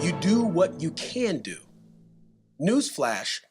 You do what you can do. Newsflash,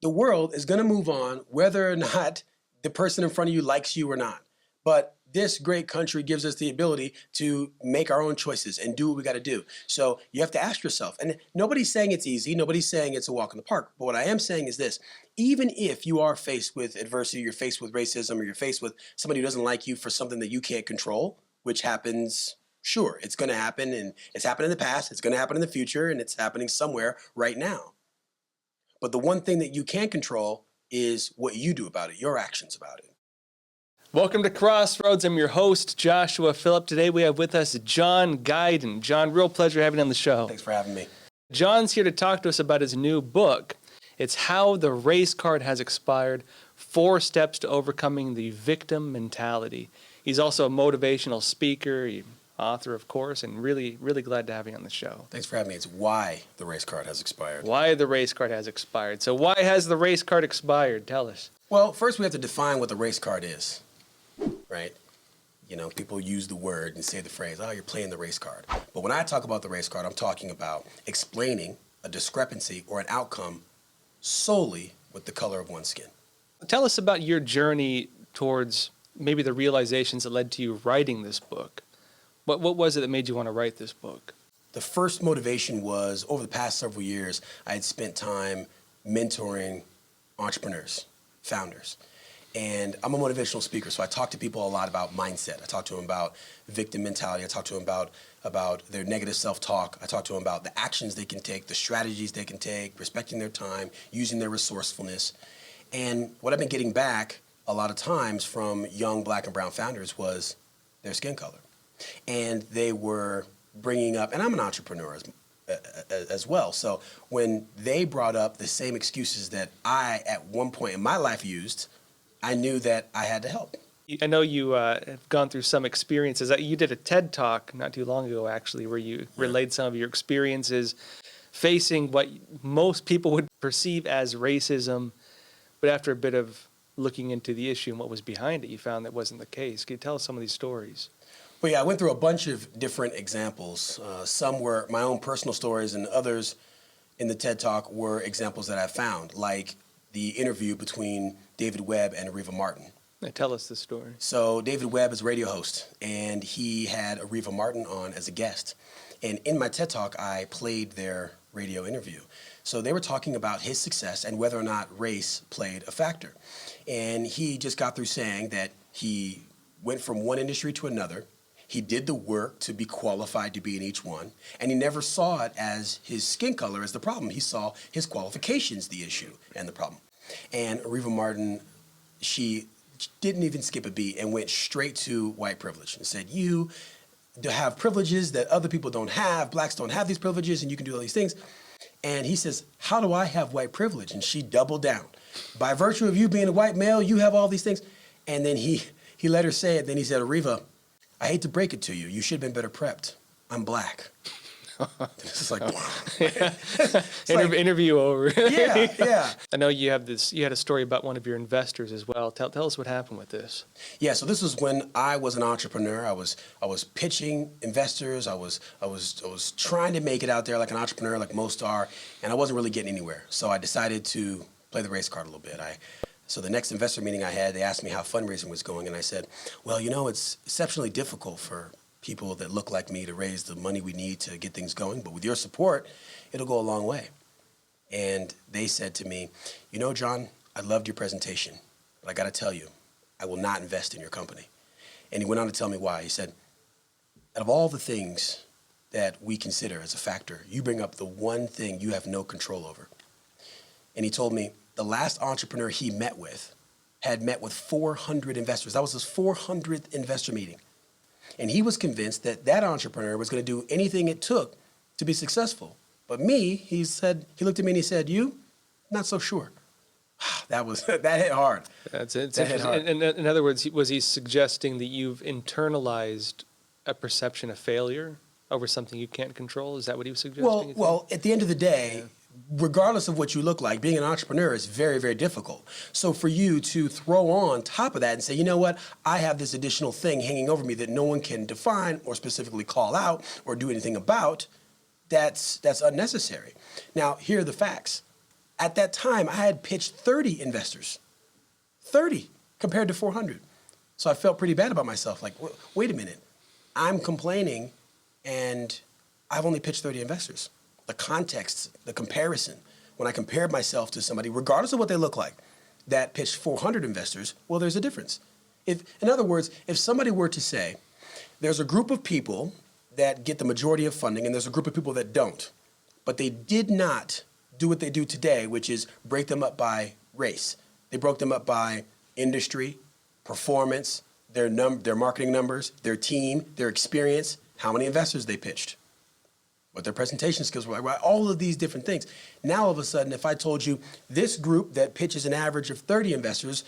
the world is going to move on whether or not the person in front of you likes you or not. But this great country gives us the ability to make our own choices and do what we got to do. So you have to ask yourself, and nobody's saying it's easy, nobody's saying it's a walk in the park, but what I am saying is this: even if you are faced with adversity, you're faced with racism, or you're faced with somebody who doesn't like you for something that you can't control, which happens, sure, it's going to happen, and it's happened in the past, it's going to happen in the future, and it's happening somewhere right now. But the one thing that you can control is what you do about it, your actions about it. Welcome to Crossroads. I'm your host, Joshua Philipp. Today we have with us John Guydon. John, real pleasure having you on the show. Thanks for having me. John's here to talk to us about his new book. It's How the Race Card Has Expired, 4 Steps to Overcoming the Victim Mentality. He's also a motivational speaker, author, of course, and really glad to have you on the show. Thanks for having me. It's why the race card has expired. Why the race card has expired. So why has the race card expired? Tell us. Well, first we have to define what the race card is, right? You know, people use the word and say the phrase, oh, you're playing the race card. But when I talk about the race card, I'm talking about explaining a discrepancy or an outcome solely with the color of one's skin. Tell us about your journey towards maybe the realizations that led to you writing this book. What was it that made you want to write this book? The first motivation was, over the past several years, I had spent time mentoring entrepreneurs, founders. And I'm a motivational speaker, so I talk to people a lot about mindset. I talk to them about victim mentality. I talk to them about their negative self-talk. I talk to them about the actions they can take, the strategies they can take, respecting their time, using their resourcefulness. And what I've been getting back a lot of times from young Black and brown founders was their skin color. And they were bringing up, and I'm an entrepreneur as well, so when they brought up the same excuses that I, at one point in my life, used, I knew that I had to help. I know you have gone through some experiences. You did a TED Talk not too long ago, actually, where you relayed some of your experiences facing what most people would perceive as racism, but after a bit of looking into the issue and what was behind it, you found that wasn't the case. Can you tell us some of these stories? Well, yeah, I went through a bunch of different examples. Some were my own personal stories, and others in the TED Talk were examples that I found, like the interview between David Webb and Areva Martin. Tell us the story. So David Webb is a radio host, and he had Areva Martin on as a guest. And in my TED Talk, I played their radio interview. So they were talking about his success and whether or not race played a factor. And he just got through saying that he went from one industry to another. He did the work to be qualified to be in each one, and he never saw it as his skin color as the problem. He saw his qualifications the issue and the problem. And Areva Martin, she didn't even skip a beat and went straight to white privilege and said, you have privileges that other people don't have, blacks don't have these privileges, and you can do all these things. And he says, how do I have white privilege? And she doubled down. By virtue of you being a white male, you have all these things. And then he let her say it. Then he said, Areva, I hate to break it to you. You should have been better prepped. I'm Black. It's just like, wow. Interview over. Yeah. I know you had a story about one of your investors as well. Tell us what happened with this. Yeah, so this was when I was an entrepreneur. I was pitching investors. I was trying to make it out there like an entrepreneur, like most are, and I wasn't really getting anywhere. So I decided to play the race card a little bit. So the next investor meeting I had, they asked me how fundraising was going, and I said, well, you know, it's exceptionally difficult for people that look like me to raise the money we need to get things going, but with your support, it'll go a long way. And they said to me, you know, John, I loved your presentation, but I got to tell you, I will not invest in your company. And he went on to tell me why. He said, out of all the things that we consider as a factor, you bring up the one thing you have no control over. And he told me, the last entrepreneur he met with had met with 400 investors. That was his 400th investor meeting. And he was convinced that that entrepreneur was going to do anything it took to be successful. But me, he looked at me and he said, you? Not so sure. That hit hard. That's it. That hit hard. In other words, was he suggesting that you've internalized a perception of failure over something you can't control? Is that what he was suggesting? Well, at the end of the day, regardless of what you look like, being an entrepreneur is very, very difficult. So for you to throw on top of that and say, you know what, I have this additional thing hanging over me that no one can define or specifically call out or do anything about, that's unnecessary. Now, here are the facts. At that time, I had pitched 30 investors, 30 compared to 400. So I felt pretty bad about myself. Like, wait a minute, I'm complaining and I've only pitched 30 investors. The context, the comparison, when I compared myself to somebody, regardless of what they look like, that pitched 400 investors, well, there's a difference. In other words, if somebody were to say, there's a group of people that get the majority of funding and there's a group of people that don't, but they did not do what they do today, which is break them up by race. They broke them up by industry, performance, their marketing numbers, their team, their experience, how many investors they pitched, what their presentation skills were like, right? All of these different things. Now, all of a sudden, if I told you this group that pitches an average of 30 investors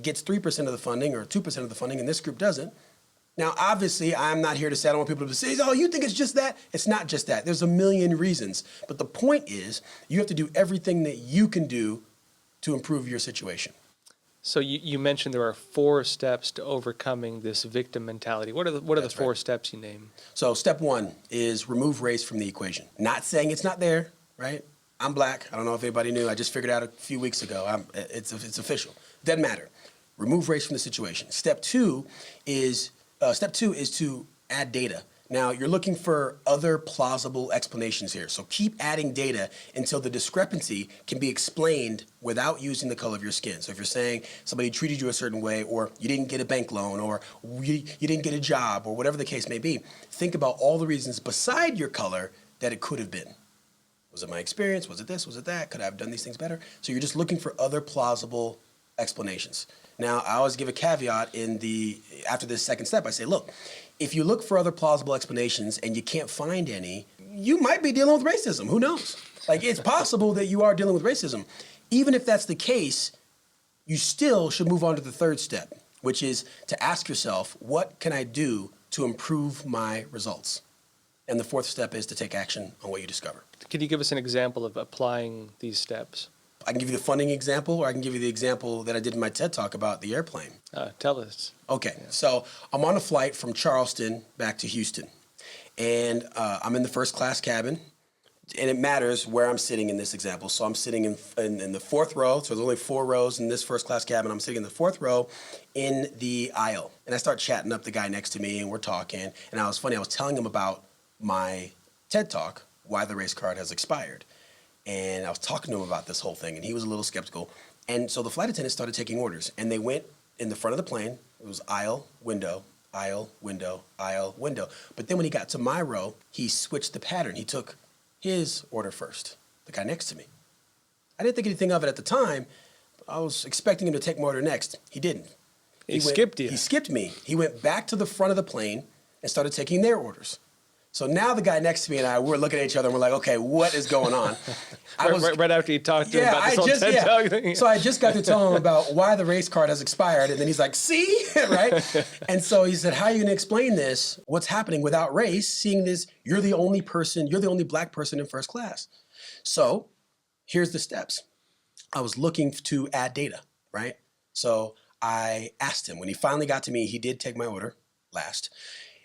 gets 3% of the funding or 2% of the funding and this group doesn't, now, obviously, I'm not here to say, I don't want people to say, oh, you think it's just that? It's not just that. There's a million reasons. But the point is, you have to do everything that you can do to improve your situation. So you mentioned there are 4 steps to overcoming this victim mentality. What are the 4 steps you name? So step 1 is remove race from the equation. Not saying it's not there, right? I'm black. I don't know if anybody knew. I just figured out a few weeks ago. It's official. Doesn't matter. Remove race from the situation. Step 2 is to add data. Now, you're looking for other plausible explanations here. So keep adding data until the discrepancy can be explained without using the color of your skin. So if you're saying somebody treated you a certain way, or you didn't get a bank loan, or you didn't get a job, or whatever the case may be, think about all the reasons beside your color that it could have been. Was it my experience? Was it this? Was it that? Could I have done these things better? So you're just looking for other plausible explanations. Now, I always give a caveat after this second step. I say, look, if you look for other plausible explanations and you can't find any, you might be dealing with racism. Who knows? Like, it's possible that you are dealing with racism. Even if that's the case, you still should move on to the third step, which is to ask yourself, what can I do to improve my results? And the fourth step is to take action on what you discover. Can you give us an example of applying these steps? I can give you the funding example, or I can give you the example that I did in my TED Talk about the airplane. Tell us. Okay, so I'm on a flight from Charleston back to Houston, and I'm in the first class cabin, and it matters where I'm sitting in this example. So I'm sitting in the fourth row, so there's only 4 rows in this first class cabin. I'm sitting in the fourth row in the aisle, and I start chatting up the guy next to me, and we're talking, and I was telling him about my TED Talk, Why the Race Card Has Expired. And I was talking to him about this whole thing, and he was a little skeptical. And so the flight attendants started taking orders, and they went in the front of the plane. It was aisle, window, aisle, window, aisle, window. But then when he got to my row, he switched the pattern. He took his order first, the guy next to me. I didn't think anything of it at the time, but I was expecting him to take my order next. He didn't. He skipped you. He skipped me. He went back to the front of the plane and started taking their orders. So now the guy next to me and I, we're looking at each other and we're like, okay, what is going on? Right after you talked to him about this whole TED Talk thing. So I just got to tell him about why the race card has expired. And then he's like, see, right? And so he said, how are you going to explain this? What's happening without race? Seeing this, you're the only black person in first class. So here's the steps. I was looking to add data, right? So I asked him, when he finally got to me, he did take my order last.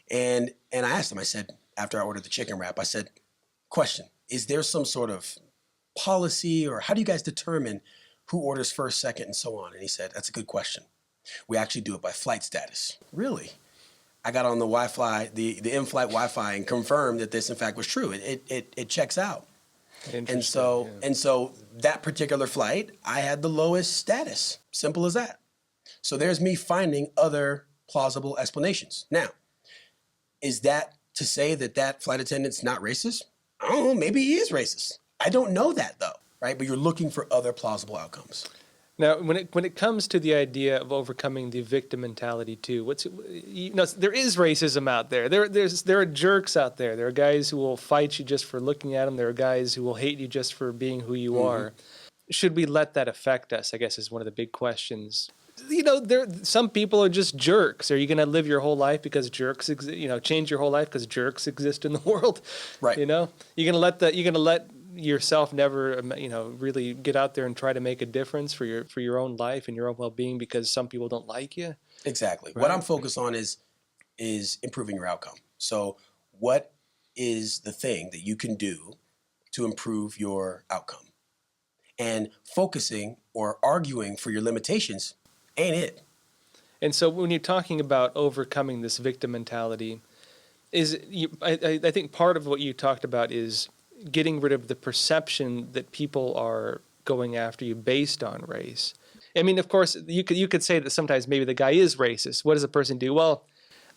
And I asked him, I said, after I ordered the chicken wrap, I said, question, is there some sort of policy, or how do you guys determine who orders first, second, and so on? And he said, that's a good question. We actually do it by flight status. Really? I got on the Wi-Fi, the in-flight Wi-Fi, and confirmed that this, in fact, was true. It checks out. And so that particular flight, I had the lowest status. Simple as that. So there's me finding other plausible explanations. Now, is that to say that flight attendant's not racist? I don't know, maybe he is racist. I don't know that though, right? But you're looking for other plausible outcomes. Now, when it comes to the idea of overcoming the victim mentality too, there is racism out there. There are jerks out there. There are guys who will fight you just for looking at them. There are guys who will hate you just for being who you are. Should we let that affect us? I guess is one of the big questions. Some people are just jerks. Are you going to live your whole life because jerks change your whole life because jerks exist in the world? Right. You're going to let yourself never, really get out there and try to make a difference for your own life and your own well-being because some people don't like you? Exactly. Right. What I'm focused on is improving your outcome. So what is the thing that you can do to improve your outcome. And focusing or arguing for your limitations ain't it. And so when you're talking about overcoming this victim mentality, I think part of what you talked about is getting rid of the perception that people are going after you based on race. I mean, of course, you could say that sometimes maybe the guy is racist. What does a person do? Well,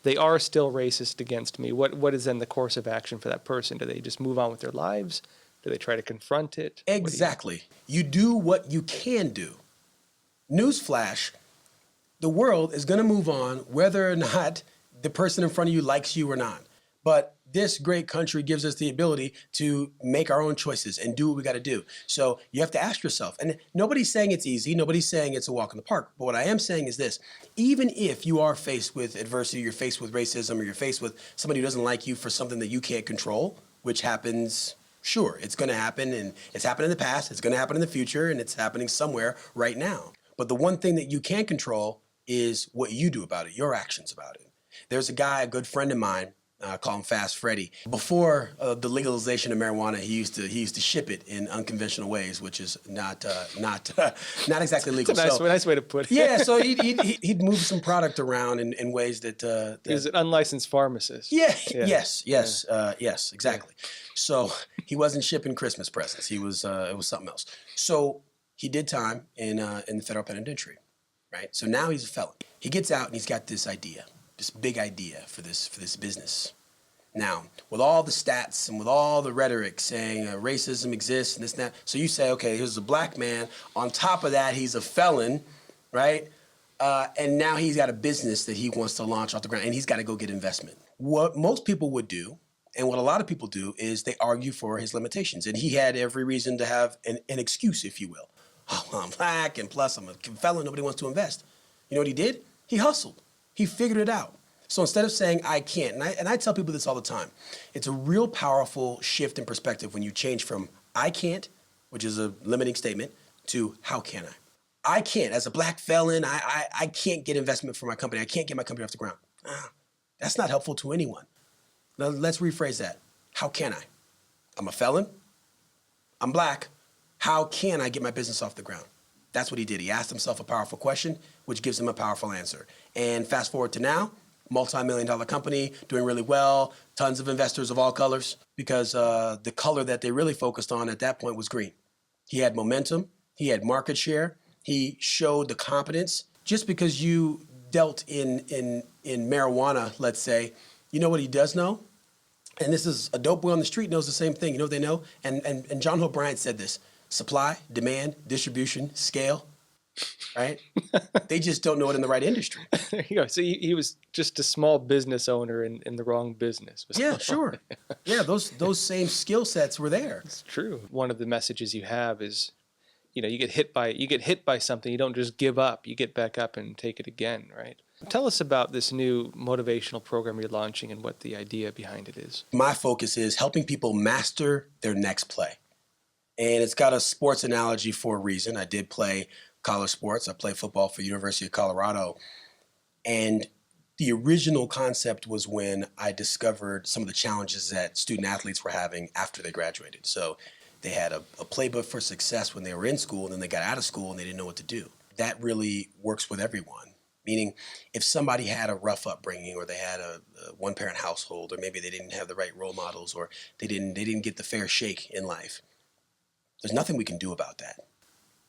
they are still racist against me. What is then the course of action for that person? Do they just move on with their lives? Do they try to confront it? Exactly. You do what you can do. Newsflash, the world is going to move on whether or not the person in front of you likes you or not. But this great country gives us the ability to make our own choices and do what we got to do. So you have to ask yourself, and nobody's saying it's easy, nobody's saying it's a walk in the park, but what I am saying is this: even if you are faced with adversity, you're faced with racism, or you're faced with somebody who doesn't like you for something that you can't control, which happens, sure, it's going to happen, and it's happened in the past, it's going to happen in the future, and it's happening somewhere right now. But the one thing that you can control is what you do about it, your actions about it. There's a guy, a good friend of mine, I call him Fast Freddy. Before the legalization of marijuana, he used to ship it in unconventional ways, which is not exactly legal. It's a nice way to put it. Yeah, so he'd move some product around in ways that he was an unlicensed pharmacist. Yeah. Yes, exactly. Yeah. So he wasn't shipping Christmas presents. He was it was something else. So he did time in the federal penitentiary, right? So now he's a felon. He gets out and he's got this idea. This big idea for this business. Now, with all the stats and with all the rhetoric saying racism exists and this and that, so you say, okay, here's a black man. On top of that, he's a felon, right? And now he's got a business that he wants to launch off the ground, and he's got to go get investment. What most people would do, and what a lot of people do, is they argue for his limitations. And he had every reason to have an excuse, if you will. Oh, well, I'm black, and plus I'm a felon, nobody wants to invest. You know what he did? He hustled. He figured it out. So instead of saying, I can't, and I tell people this all the time, it's a real powerful shift in perspective when you change from I can't, which is a limiting statement, to how can I? I can't. As a black felon, I can't get investment for my company. I can't get my company off the ground. That's not helpful to anyone. Now, let's rephrase that. How can I? I'm a felon. I'm black. How can I get my business off the ground? That's what he did. He asked himself a powerful question, which gives him a powerful answer. And fast forward to now, multi-million-dollar company, doing really well, tons of investors of all colors, because the color that they really focused on at that point was green. He had momentum. He had market share. He showed the competence. Just because you dealt in marijuana, let's say, you know what he does know? And this is a dope boy on the street knows the same thing. You know what they know? And John Hope Bryant said this: supply, demand, distribution, scale, right? They just don't know it in the right industry. There you go. So he was just a small business owner in the wrong business. Yeah, sure. Yeah, those same skill sets were there. It's true. One of the messages you have is, you get hit by something, you don't just give up. You get back up and take it again, right? Tell us about this new motivational program you're launching and what the idea behind it is. My focus is helping people master their next play. And it's got a sports analogy for a reason. I did play college sports. I played football for University of Colorado. And the original concept was when I discovered some of the challenges that student athletes were having after they graduated. So they had a playbook for success when they were in school, and then they got out of school and they didn't know what to do. That really works with everyone. Meaning, if somebody had a rough upbringing, or they had a one-parent household, or maybe they didn't have the right role models, or they didn't get the fair shake in life, there's nothing we can do about that.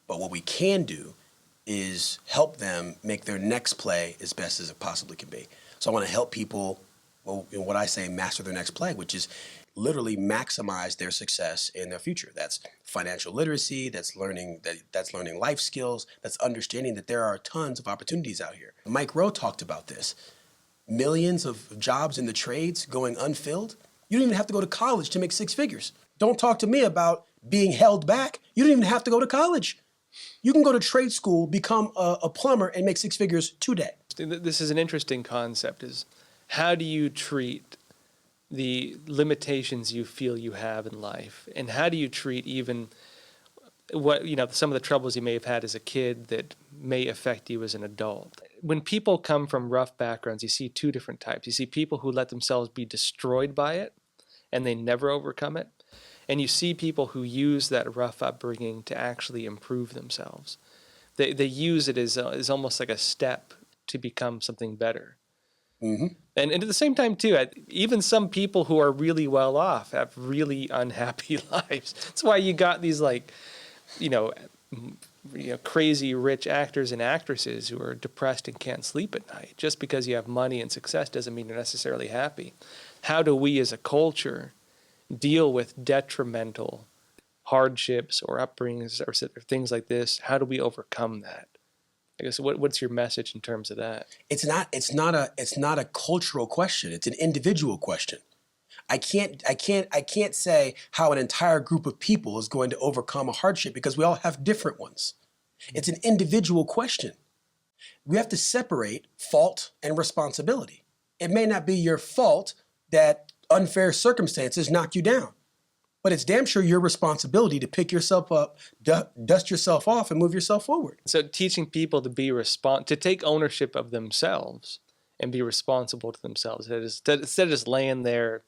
But what we can do is help them make their next play as best as it possibly can be. So I want to help people, what I say, master their next play, which is literally maximize their success in their future. That's financial literacy, that's learning life skills, that's understanding that there are tons of opportunities out here. Mike Rowe talked about this. Millions of jobs in the trades going unfilled. You don't even have to go to college to make six figures. Don't talk to me about being held back. You don't even have to go to college. You can go to trade school, become a plumber, and make six figures today. This is an interesting concept, is how do you treat the limitations you feel you have in life? And how do you treat even some of the troubles you may have had as a kid that may affect you as an adult? When people come from rough backgrounds, you see two different types. You see people who let themselves be destroyed by it, and they never overcome it. And you see people who use that rough upbringing to actually improve themselves. They use it as almost like a step to become something better. Mm-hmm. And at the same time, too, even some people who are really well off have really unhappy lives. That's why you got these crazy rich actors and actresses who are depressed and can't sleep at night. Just because you have money and success doesn't mean you're necessarily happy. How do we as a culture deal with detrimental hardships or upbringings or things like this? How do we overcome that? I guess what's your message in terms of that? It's not a cultural question. It's an individual question. I can't say how an entire group of people is going to overcome a hardship because we all have different ones. It's an individual question. We have to separate fault and responsibility. It may not be your fault that unfair circumstances knocked you down, but it's damn sure your responsibility to pick yourself up, dust yourself off, and move yourself forward. So teaching people to take ownership of themselves and be responsible to themselves instead of just laying there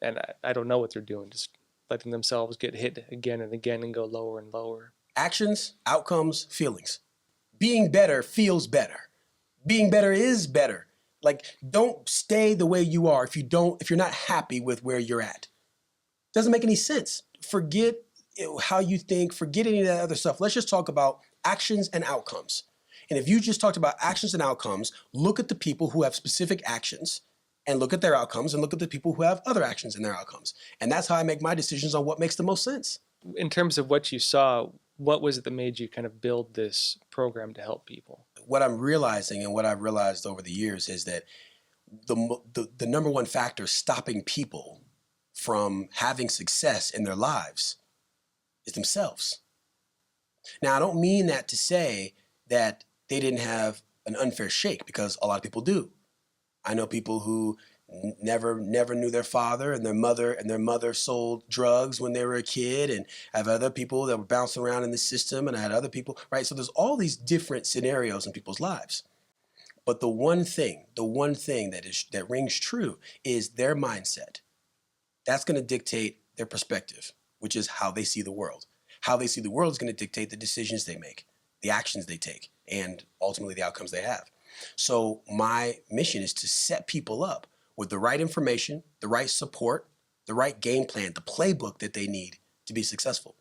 and I don't know what they're doing, just letting themselves get hit again and again and go lower and lower. Actions, outcomes, feelings. Being better feels better. Being better is better. Like, don't stay the way you are if you're not happy with where you're at. Doesn't make any sense. Forget how you think, forget any of that other stuff. Let's just talk about actions and outcomes. And if you just talked about actions and outcomes, look at the people who have specific actions and look at their outcomes and look at the people who have other actions and their outcomes. And that's how I make my decisions on what makes the most sense. In terms of what you saw, what was it that made you kind of build this program to help people? What I'm realizing and what I've realized over the years is that the number one factor stopping people from having success in their lives is themselves. Now, I don't mean that to say that they didn't have an unfair shake, because a lot of people do. I know people who never knew their father, and their mother sold drugs when they were a kid, and I have other people that were bouncing around in the system, and I had other people, right? So there's all these different scenarios in people's lives. But the one thing that rings true is their mindset. That's going to dictate their perspective, which is how they see the world. How they see the world is going to dictate the decisions they make, the actions they take, and ultimately the outcomes they have. So my mission is to set people up with the right information, the right support, the right game plan, the playbook that they need to be successful.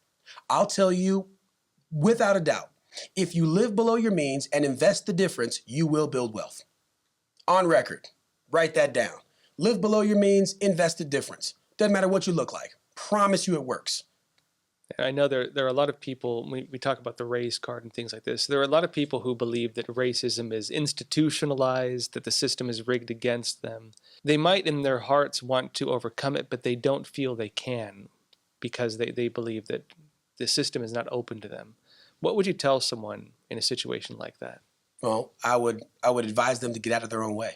I'll tell you without a doubt, if you live below your means and invest the difference, you will build wealth. On record, write that down. Live below your means, invest the difference. Doesn't matter what you look like. Promise you it works. I know there are a lot of people, we talk about the race card and things like this. There are a lot of people who believe that racism is institutionalized, that the system is rigged against them. They might in their hearts want to overcome it, but they don't feel they can because they believe that the system is not open to them. What would you tell someone in a situation like that? Well, I would advise them to get out of their own way.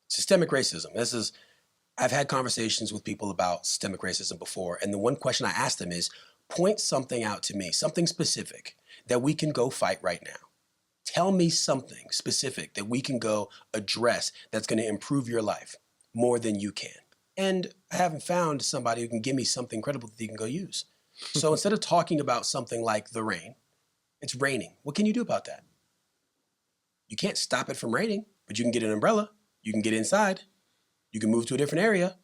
Systemic racism. I've had conversations with people about systemic racism before, and the one question I ask them is, point something out to me, something specific that we can go fight right now. Tell me something specific that we can go address that's going to improve your life more than you can. And I haven't found somebody who can give me something credible that you can go use. So instead of talking about something like the rain, it's raining. What can you do about that? You can't stop it from raining, but you can get an umbrella. You can get inside. You can move to a different area.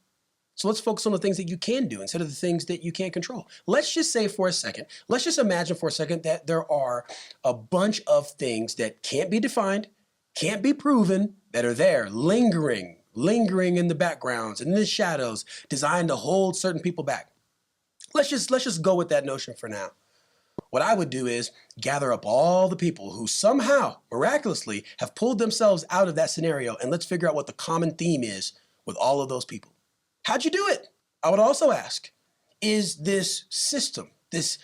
So let's focus on the things that you can do instead of the things that you can't control. Let's just say for a second, let's just imagine for a second that there are a bunch of things that can't be defined, can't be proven, that are there, lingering in the backgrounds and in the shadows, designed to hold certain people back. Let's just go with that notion for now. What I would do is gather up all the people who somehow, miraculously, have pulled themselves out of that scenario, and let's figure out what the common theme is with all of those people. How'd you do it? I would also ask, is this system, this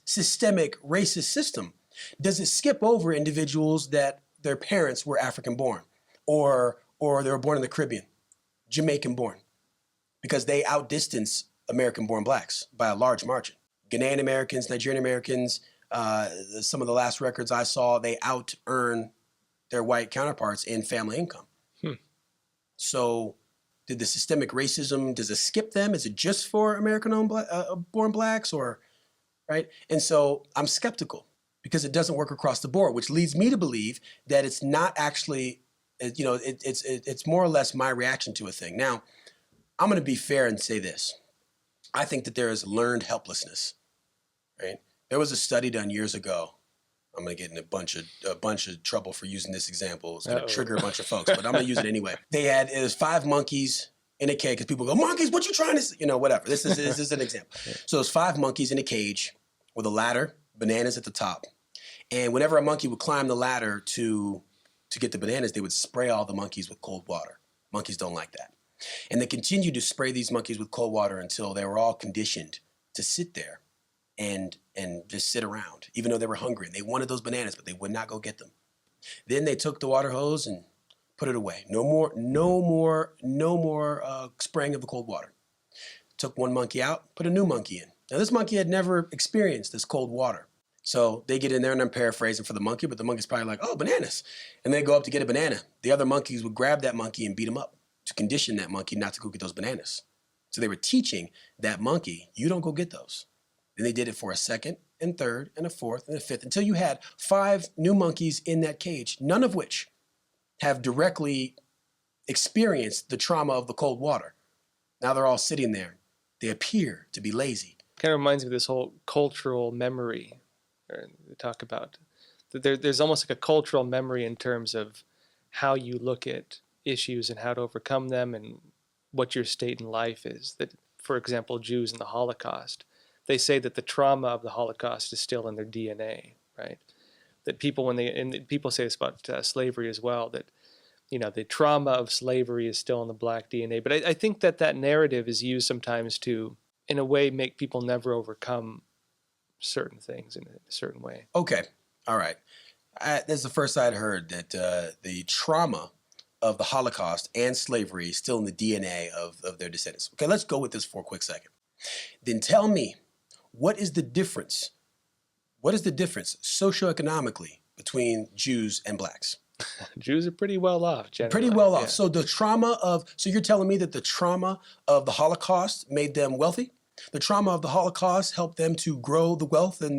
systemic racist system, does it skip over individuals that their parents were African born or they were born in the Caribbean, Jamaican born, because they outdistance American born blacks by a large margin? Ghanaian Americans, Nigerian Americans, some of the last records I saw, they out-earn their white counterparts in family income. So Did the systemic racism, does it skip them? Is it just for born blacks or, right? And so I'm skeptical because it doesn't work across the board, which leads me to believe that it's not actually, it's more or less my reaction to a thing. Now, I'm going to be fair and say this. I think that there is learned helplessness, right? There was a study done years ago. I'm going to get in a bunch of trouble for using this example. It's going to trigger a bunch of folks, but I'm going to use it anyway. It was 5 monkeys in a cage, because people go, monkeys, what you trying to say? Whatever. This is an example. So it's 5 monkeys in a cage with a ladder, bananas at the top. And whenever a monkey would climb the ladder to get the bananas, they would spray all the monkeys with cold water. Monkeys don't like that. And they continued to spray these monkeys with cold water until they were all conditioned to sit there and just sit around, even though they were hungry. And they wanted those bananas, but they would not go get them. Then they took the water hose and put it away. No more spraying of the cold water. Took one monkey out, put a new monkey in. Now this monkey had never experienced this cold water. So they get in there, and I'm paraphrasing for the monkey, but the monkey's probably like, oh, bananas. And they go up to get a banana. The other monkeys would grab that monkey and beat him up to condition that monkey not to go get those bananas. So they were teaching that monkey, you don't go get those. Then they did it for a second and third and a fourth and a fifth until you had 5 new monkeys in that cage, none of which have directly experienced the trauma of the cold water. Now they're all sitting there. They appear to be lazy. Kind of reminds me of this whole cultural memory they talk about. There's almost like a cultural memory in terms of how you look at issues and how to overcome them and what your state in life is. That, for example, Jews in the Holocaust, they say that the trauma of the Holocaust is still in their DNA, right? That people, and people say this about slavery as well, that the trauma of slavery is still in the black DNA. But I think that narrative is used sometimes to, in a way, make people never overcome certain things in a certain way. Okay, all right. That's the first I'd heard that the trauma of the Holocaust and slavery is still in the DNA of their descendants. Okay, let's go with this for a quick second. Then tell me, what is the difference? What is the difference socioeconomically between Jews and blacks? Jews are pretty well off, generally. Pretty well off. Yeah. So you're telling me that the trauma of the Holocaust made them wealthy? The trauma of the Holocaust helped them to grow the wealth in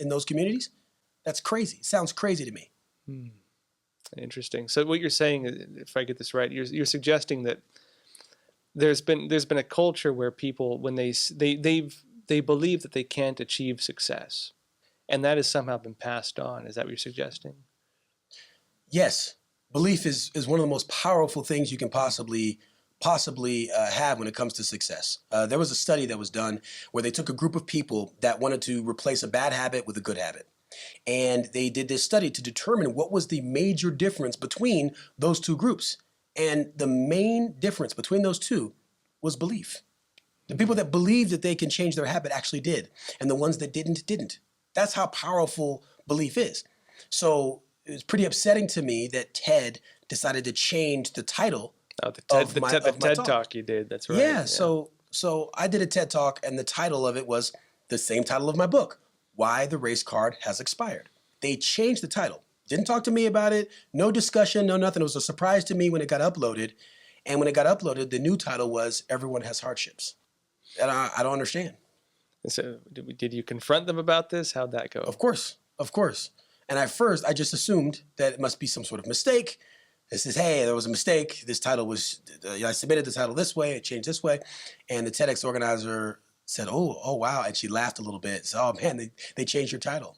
those communities? That's crazy. It sounds crazy to me. Interesting. So what you're saying, if I get this right, you're suggesting that there's been a culture where people, when they believe that they can't achieve success, and that has somehow been passed on. Is that what you're suggesting? Yes. Belief is one of the most powerful things you can possibly have when it comes to success. There was a study that was done where they took a group of people that wanted to replace a bad habit with a good habit. And they did this study to determine what was the major difference between those two groups. And the main difference between those two was belief. The people that believed that they can change their habit actually did. And the ones that didn't. That's how powerful belief is. So it was pretty upsetting to me that TED decided to change the title the TED talk you did. That's right. Yeah. So I did a TED talk, and the title of it was the same title of my book, Why the Race Card Has Expired. They changed the title. Didn't talk to me about it. No discussion, no nothing. It was a surprise to me when it got uploaded. And when it got uploaded, the new title was Everyone Has Hardships. And I don't understand. And so did you confront them about this? How'd that go? Of course. And at first, I just assumed that it must be some sort of mistake. It says, hey, there was a mistake. This title was, I submitted the title this way. It changed this way. And the TEDx organizer said, oh, wow. And she laughed a little bit. So, oh, man, they changed your title.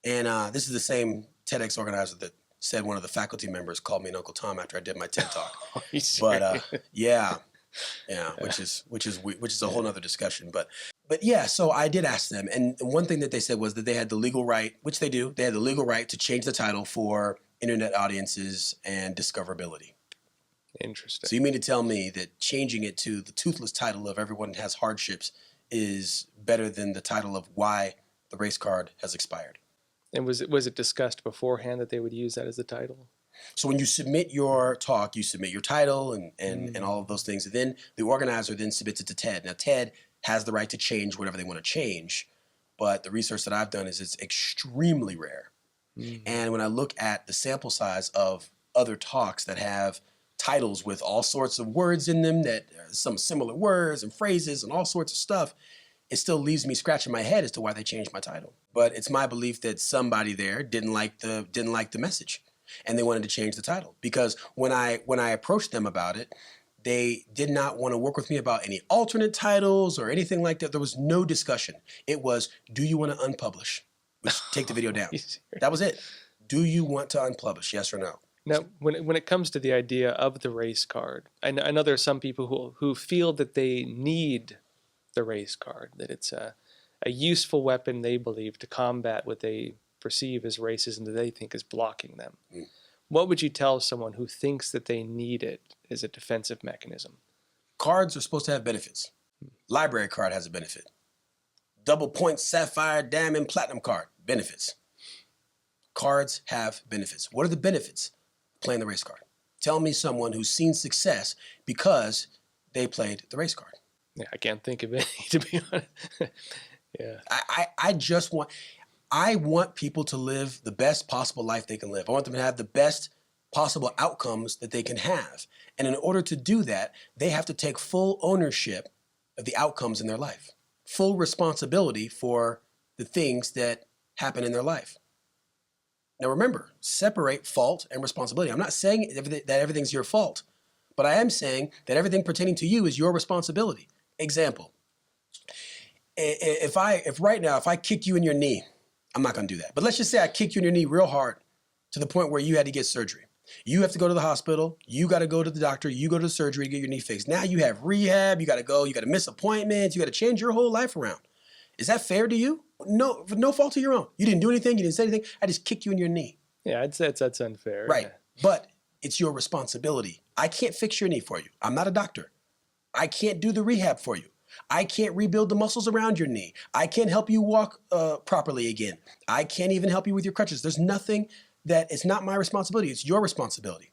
And this is the same TEDx organizer that said one of the faculty members called me an Uncle Tom after I did my TED talk. But yeah, which is a whole nother discussion. But yeah, so I did ask them. And one thing that they said was that they had the legal right, which they do. They had the legal right to change the title for internet audiences and discoverability. Interesting. So you mean to tell me that changing it to the toothless title of Everyone Has Hardships is better than the title of Why the Race Card Has Expired? And was it discussed beforehand that they would use that as the title? So when you submit your talk, you submit your title and all of those things. And then the organizer then submits it to TED. Now, TED has the right to change whatever they want to change. But the research that I've done is it's extremely rare. And when I look at the sample size of other talks that have titles with all sorts of words in them, that some similar words and phrases and all sorts of stuff, it still leaves me scratching my head as to why they changed my title. But it's my belief that somebody there didn't like the message, and they wanted to change the title. Because when I approached them about it, they did not want to work with me about any alternate titles or anything like that. There was no discussion. It was, do you want to unpublish? Which, take the video down. That was it. Do you want to unpublish? Yes or no? Now, when it comes to the idea of the race card, I know there are some people who feel that they need the race card, that it's a useful weapon, they believe, to combat what they perceive as racism that they think is blocking them. What would you tell someone who thinks that they need it as a defensive mechanism? Cards are supposed to have benefits. Library card has a benefit. Double point, sapphire, diamond, platinum card, benefits. Cards have benefits. What are the benefits of playing the race card? Tell me someone who's seen success because they played the race card. Yeah, I can't think of any, to be honest. Yeah. I want people to live the best possible life they can live. I want them to have the best possible outcomes that they can have. And in order to do that, they have to take full ownership of the outcomes in their life, full responsibility for the things that happen in their life. Now remember, separate fault and responsibility. I'm not saying that everything's your fault, but I am saying that everything pertaining to you is your responsibility. Example, if right now I kick you in your knee, I'm not going to do that. But let's just say I kick you in your knee real hard to the point where you had to get surgery. You have to go to the hospital. You got to go to the doctor. You go to the surgery to get your knee fixed. Now you have rehab. You got to go. You got to miss appointments. You got to change your whole life around. Is that fair to you? No, for no fault of your own. You didn't do anything. You didn't say anything. I just kicked you in your knee. Yeah, I'd say that's unfair. Right. Yeah. But it's your responsibility. I can't fix your knee for you. I'm not a doctor. I can't do the rehab for you. I can't rebuild the muscles around your knee. I can't help you walk properly again. I can't even help you with your crutches. There's nothing that it's not my responsibility. It's your responsibility,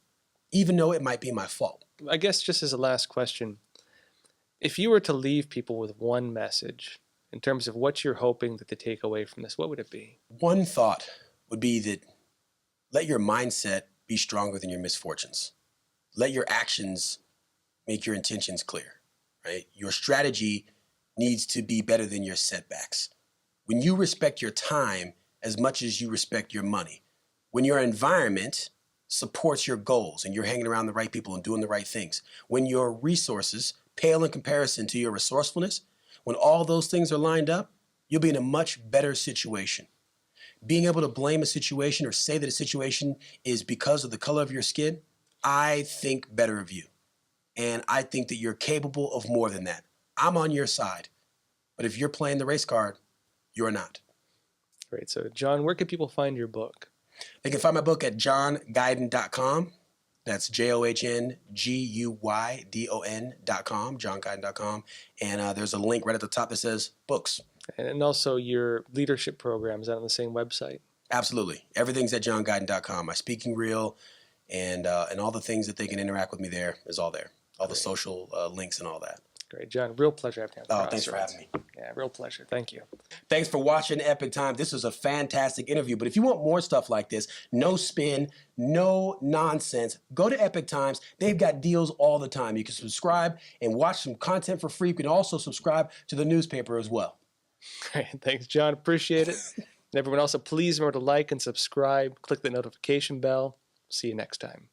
even though it might be my fault. I guess just as a last question, if you were to leave people with one message in terms of what you're hoping that they take away from this, what would it be? One thought would be that let your mindset be stronger than your misfortunes. Let your actions make your intentions clear. Right? Your strategy needs to be better than your setbacks. When you respect your time as much as you respect your money, when your environment supports your goals and you're hanging around the right people and doing the right things, when your resources pale in comparison to your resourcefulness, when all those things are lined up, you'll be in a much better situation. Being able to blame a situation or say that a situation is because of the color of your skin, I think better of you. And I think that you're capable of more than that. I'm on your side. But if you're playing the race card, you're not. Great. So, John, where can people find your book? They can find my book at johnguydon.com. That's JOHNGUYDON.com, johnguydon.com. And there's a link right at the top that says books. And also your leadership program, is that on the same website? Absolutely. Everything's at johnguydon.com. My speaking reel and all the things that they can interact with me there is all there. All the social links and all that. Great, John. Real pleasure having you on. Oh, thanks for having me. Yeah, real pleasure. Thank you. Thanks for watching Epic Times. This was a fantastic interview. But if you want more stuff like this, no spin, no nonsense, go to Epic Times. They've got deals all the time. You can subscribe and watch some content for free. You can also subscribe to the newspaper as well. Great. Thanks, John. Appreciate it. And everyone also, please remember to like and subscribe. Click the notification bell. See you next time.